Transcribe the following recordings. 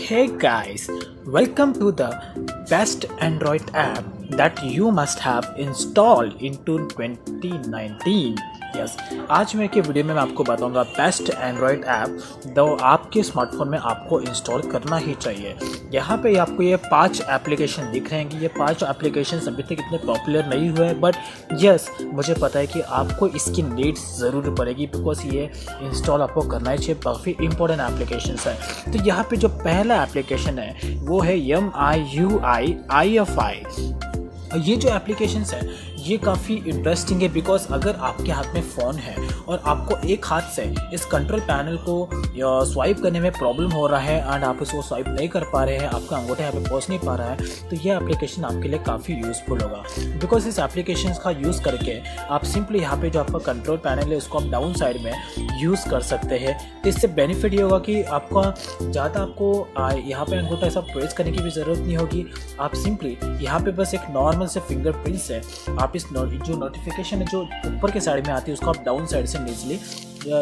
Hey guys, welcome to the best Android app that you must have installed into 2019. Yes आज मैं के video में मैं आपको बताऊंगा बेस्ट एंड्रॉयड ऐप जो आपके स्मार्टफोन में आपको इंस्टॉल करना ही चाहिए। यहाँ पे आपको ये 5 एप्लीकेशन दिख रहे हैं कि ये 5 एप्लीकेशन अभी तक इतने पॉपुलर नहीं हुए हैं, बट यस मुझे पता है कि आपको इसकी नीड्स ज़रूर पड़ेगी बिकॉज ये इंस्टॉल आपको करना ही चाहिए। काफ़ी इंपॉर्टेंट एप्लीकेशन है। तो यहाँ पे जो पहला एप्लीकेशन है वो है MIUI IFI। ये जो एप्लीकेशंस है ये काफ़ी इंटरेस्टिंग है बिकॉज अगर आपके हाथ में फ़ोन है और आपको एक हाथ से इस कंट्रोल पैनल को स्वाइप करने में प्रॉब्लम हो रहा है एंड आप इसको स्वाइप नहीं कर पा रहे हैं, आपका अंगूठा यहाँ पे पहुँच नहीं पा रहा है, तो ये एप्लीकेशन आपके लिए काफ़ी यूज़फुल होगा। बिकॉज इस एप्लीकेशन का यूज़ करके आप सिंपली यहाँ पे जो आपका कंट्रोल पैनल है उसको आप डाउन साइड में यूज़ कर सकते हैं। तो इससे बेनिफिट ये होगा कि आपका ज़्यादा आपको यहाँ पे अंगूठा ऐसा प्रेस करने की भी ज़रूरत नहीं होगी। आप सिंपली यहाँ पे बस एक नॉर्मल से फिंगरप्रिंट से आप इस जो नोटिफिकेशन है जो ऊपर के साइड में आती है उसको आप डाउन साइड से नीजली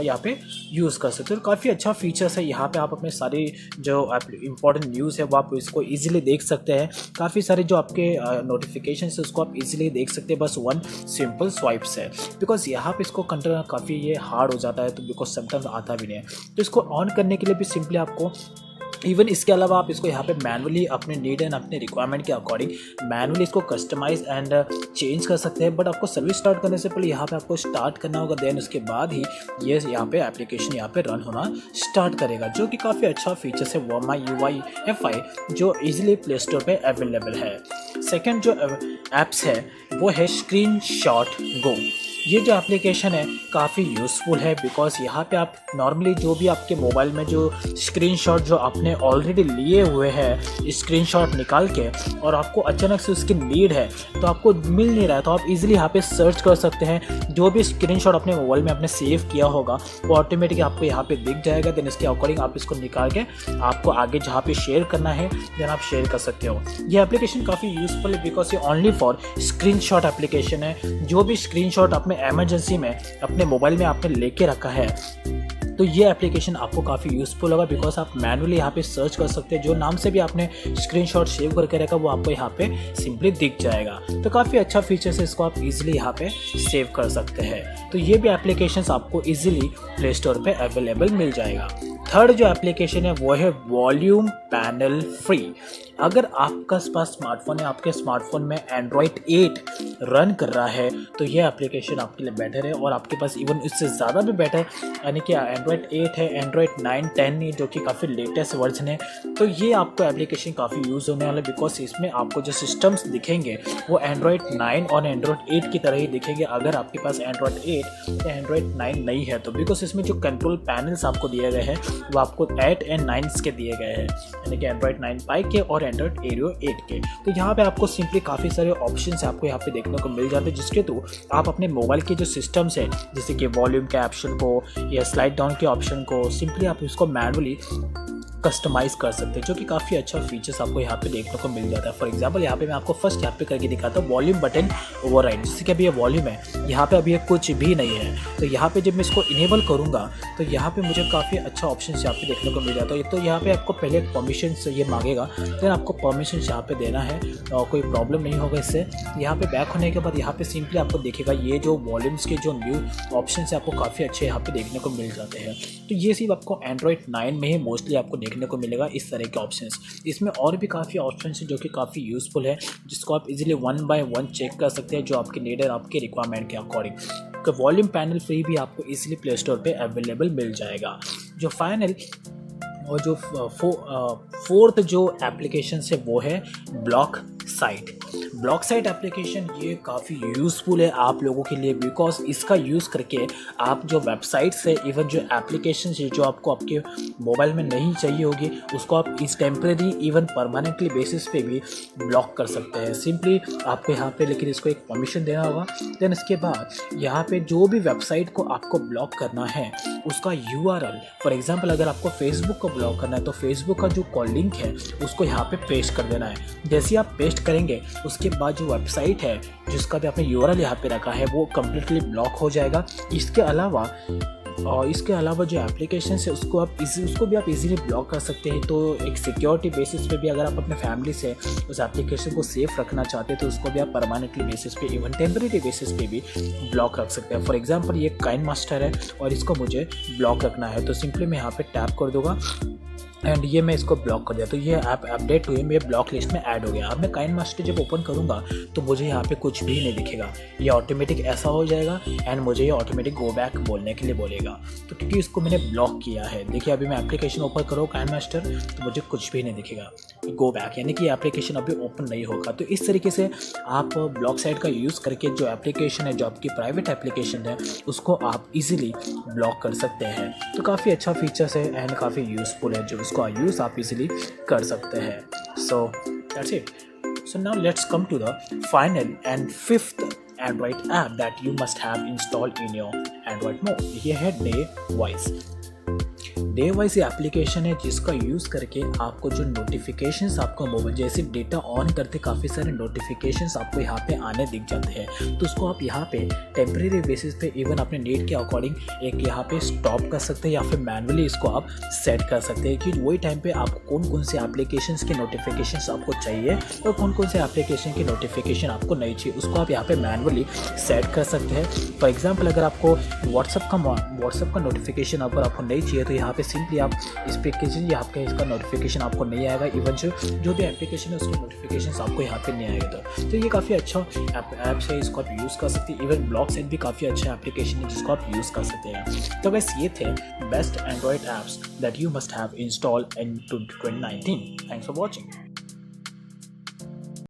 यहाँ पे यूज़ कर सकते हो। काफ़ी अच्छा फीचर्स है। यहाँ पे आप अपने सारी जो इंपॉर्टेंट न्यूज़ है वो आप इसको इजीली देख सकते हैं। काफ़ी सारे जो आपके नोटिफिकेशन है उसको आप इजीली देख सकते हैं बस वन सिंपल स्वाइप से। बिकॉज यहाँ पे इसको कंट्रोल काफ़ी ये हार्ड हो जाता है, तो बिकॉज समटाइम्स आता भी नहीं है। तो इसको ऑन करने के लिए भी सिंपली आपको इवन इसके अलावा आप इसको यहाँ पे मैनुअली अपने नीड एंड अपने रिक्वायरमेंट के अकॉर्डिंग मैनुअली इसको कस्टमाइज एंड चेंज कर सकते हैं। बट आपको सर्विस स्टार्ट करने से पहले यहाँ पे आपको स्टार्ट करना होगा, देन उसके बाद ही ये यहाँ पे एप्लीकेशन यहाँ पे रन होना स्टार्ट करेगा, जो कि काफ़ी अच्छा फीचर्स है वो MIUI FI जो इजीली प्ले स्टोर पे अवेलेबल है। सेकेंड जो एप्स है वो है स्क्रीनशॉट गो। ये जो एप्लीकेशन है काफ़ी यूज़फुल है बिकॉज यहाँ पे आप नॉर्मली जो भी आपके मोबाइल में जो स्क्रीनशॉट जो आपने ऑलरेडी लिए हुए हैं स्क्रीनशॉट निकाल के और आपको अचानक से उसकी नीड है तो आपको मिल नहीं रहा है, तो आप इजीली यहाँ पे सर्च कर सकते हैं। जो भी स्क्रीनशॉट अपने मोबाइल में आपने सेव किया होगा वो ऑटोमेटिक आपको यहाँ पे दिख जाएगा। देन इसके अकॉर्डिंग आप इसको निकाल के आपको आगे जहाँ पे शेयर करना है देन आप शेयर कर सकते हो। ये एप्लीकेशन काफ़ी यूज़फुल है बिकॉज ये ओनली फॉर स्क्रीनशॉट एप्लीकेशन है। जो भी स्क्रीनशॉट आपने इमरजेंसी में अपने मोबाइल में आपने लेके रखा है तो ये एप्लीकेशन आपको काफ़ी यूज़फुल होगा बिकॉज आप मैनुअली यहाँ पे सर्च कर सकते हैं। जो नाम से भी आपने स्क्रीनशॉट सेव करके रखा वो आपको यहाँ पे सिंपली दिख जाएगा। तो काफ़ी अच्छा फीचर्स है, इसको आप इजीली यहाँ पे सेव कर सकते हैं। तो ये भी एप्लीकेशंस आपको इजीली प्ले स्टोर पे अवेलेबल मिल जाएगा। थर्ड जो एप्लीकेशन है वो है वॉल्यूम पैनल फ्री। अगर आपका पास स्मार्टफोन है, आपके स्मार्टफोन में एंड्रॉयड 8 रन कर रहा है तो ये एप्लीकेशन आपके लिए बेटर है और आपके पास इवन इससे ज़्यादा भी बेटर यानी कि एंड्रॉयड 8 है, एंड्रॉयड 9, 10 जो कि काफ़ी लेटेस्ट वर्जन है। तो ये आपको एप्लीकेशन काफ़ी यूज़ होने वाला है बिकॉज इसमें आपको जो सिस्टम्स दिखेंगे वो एंड्रॉयड 9 और एंड्रॉयड 8 की तरह ही दिखेंगे अगर आपके पास एंड्रॉयड 8 या एंड्रॉयड 9 नहीं है तो। बिकॉज इसमें जो कंट्रोल पैनल्स आपको दिए गए हैं वो आपको 8 एंड 9 के दिए गए हैं यानी कि एंड्रॉयड 9 पाई के और एंड्रॉयड एरियो 8 के। तो यहाँ पे आपको सिंपली काफ़ी सारे ऑप्शंस आपको यहाँ पे देखने को मिल जाते हैं जिसके थ्रू आप अपने मोबाइल के जो सिस्टम्स है जैसे कि वॉल्यूम के ऑप्शन को या स्लाइड डाउन के ऑप्शन को सिंपली आप इसको मैनुअली कस्टमाइज़ कर सकते हैं, जो कि काफ़ी अच्छा फीचर्स आपको यहाँ पे देखने को मिल जाता है। फॉर एग्जांपल यहाँ पे मैं आपको फर्स्ट यहाँ पे करके दिखाता हूँ वॉल्यूम बटन ओवरराइड। जैसे कि अभी ये वॉल्यूम है, यहाँ पे अभी ये कुछ भी नहीं है, तो यहाँ पे जब मैं इसको इनेबल करूँगा तो यहाँ पे मुझे काफ़ी अच्छा ऑप्शन यहाँ पे देखने को मिल जाता है। तो यहाँ पे आपको पहले परमिशन ये मांगेगा, देन आपको परमिशन यहाँ पे देना है और कोई प्रॉब्लम नहीं होगा इससे। यहाँ पे बैक होने के बाद यहाँ पे सिंपली आपको देखेगा ये जो वॉल्यूम्स के जो न्यू ऑप्शन है आपको काफ़ी अच्छे यहाँ पे देखने को मिल जाते हैं। तो ये सिर्फ आपको एंड्रॉयड 9 में ही मोस्टली आपको देखने को मिलेगा इस तरह के ऑप्शंस। इसमें और भी काफ़ी ऑप्शंस हैं जो कि काफ़ी यूज़फुल है जिसको आप इजीली 1 बाय 1 चेक कर सकते हैं जो आपके नीड है आपके रिक्वायरमेंट के अकॉर्डिंग। तो वॉल्यूम पैनल फ्री भी आपको इजीली प्ले स्टोर पे अवेलेबल मिल जाएगा। जो फाइनल और जो फोर्थ जो एप्लीकेशन है वो है ब्लॉकसाइट। ब्लॉकसाइट एप्लीकेशन ये काफ़ी यूज़फुल है आप लोगों के लिए बिकॉज इसका यूज़ करके आप जो वेबसाइट्स है इवन जो एप्लीकेशन है जो आपको आपके मोबाइल में नहीं चाहिए होगी उसको आप इस टेम्परेरी इवन परमानेंटली बेसिस पे भी ब्लॉक कर सकते हैं। सिंपली आपको यहाँ पे लेकिन इसको एक परमिशन देना होगा। देन इसके बाद यहाँ पे जो भी वेबसाइट को आपको ब्लॉक करना है उसका URL, फॉर एग्जाम्पल अगर आपको फेसबुक को ब्लॉक करना है तो फेसबुक का जो लिंक है उसको यहाँ पे पेस्ट कर देना है। जैसे आप पेस्ट करेंगे उसके बाद जो वेबसाइट है जिसका भी आपने URL यहाँ पे रखा है वो कम्प्लीटली ब्लॉक हो जाएगा। इसके अलावा और इसके अलावा जो एप्लीकेशन है उसको भी आप इजीली ब्लॉक कर सकते हैं। तो एक सिक्योरिटी बेसिस पे भी अगर आप अपने फैमिली से उस एप्लीकेशन को सेफ रखना चाहते हैं तो उसको भी आप परमानेंटली बेसिस पे, इवन टेम्परेरी बेसिस पे भी ब्लॉक रख सकते हैं। फॉर एग्जांपल ये काइन मास्टर है और इसको मुझे ब्लॉक रखना है, तो सिंपली मैं यहाँ पे टैप कर दूंगा एंड ये मैं इसको ब्लॉक कर दिया, तो ये ऐप अपडेट हुए मेरे ब्लॉक लिस्ट में ऐड हो गया। अब मैं काइन मास्टर जब ओपन करूँगा तो मुझे यहाँ पे कुछ भी नहीं दिखेगा, ये ऑटोमेटिक ऐसा हो जाएगा एंड मुझे ये ऑटोमेटिक गो बैक बोलने के लिए बोलेगा। तो क्योंकि इसको मैंने ब्लॉक किया है, देखिए अभी मैं एप्लीकेशन ओपन करूँ काइन मास्टर तो मुझे कुछ भी नहीं दिखेगा, गो बैक, यानी कि एप्लीकेशन अभी ओपन नहीं होगा। तो इस तरीके से आप ब्लॉकसाइट का यूज़ करके जो एप्लीकेशन है, जो आपकी प्राइवेट एप्लीकेशन है, उसको आप इजीली ब्लॉक कर सकते हैं। तो काफ़ी अच्छा फीचर्स है एंड काफ़ी यूज़फुल है, जो इसको यूज़ आप इजीली कर सकते हैं। So that's it. So now let's come to the final and fifth android app that you must have installed in your android mode. ये है Baywise। Baywise ये एप्लीकेशन है जिसका यूज़ करके आपको जो नोटिफिकेशंस आपको मोबाइल जैसे डेटा ऑन करते काफ़ी सारे नोटिफिकेशंस आपको यहाँ पे आने दिख जाते हैं। तो उसको आप यहाँ पे टेम्परेरी बेसिस पे इवन अपने नेट के अकॉर्डिंग एक यहाँ पे स्टॉप कर सकते हैं या फिर मैनुअली इसको आप सेट कर सकते हैं कि वही टाइम पे आपको कौन कौन से एप्लीकेशंस के नोटिफिकेशंस आपको चाहिए और कौन कौन से एप्लीकेशन की नोटिफिकेशन आपको नहीं चाहिए, उसको आप यहाँ पे मैनुअली सेट कर सकते हैं। फॉर एग्जाम्पल अगर आपको व्हाट्सअप का नोटिफिकेशन अगर आपको नहीं चाहिए तो यहाँ पे सिंपली आप इस पे कीजिए, आपका इसका नोटिफिकेशन आपको नहीं आएगा, इवन जो भी एप्लीकेशन है उसके नोटिफिकेशन आपको यहाँ पे नहीं आएगा। तो ये काफ़ी अच्छा ऐप है, इसको आप यूज़ कर सकते हैं। इवन ब्लॉकसाइट भी काफ़ी अच्छा एप्लीकेशन है जिसको आप यूज़ कर सकते हैं। तो बस ये थे best Android apps that you must have install in 2019। Thanks for watching.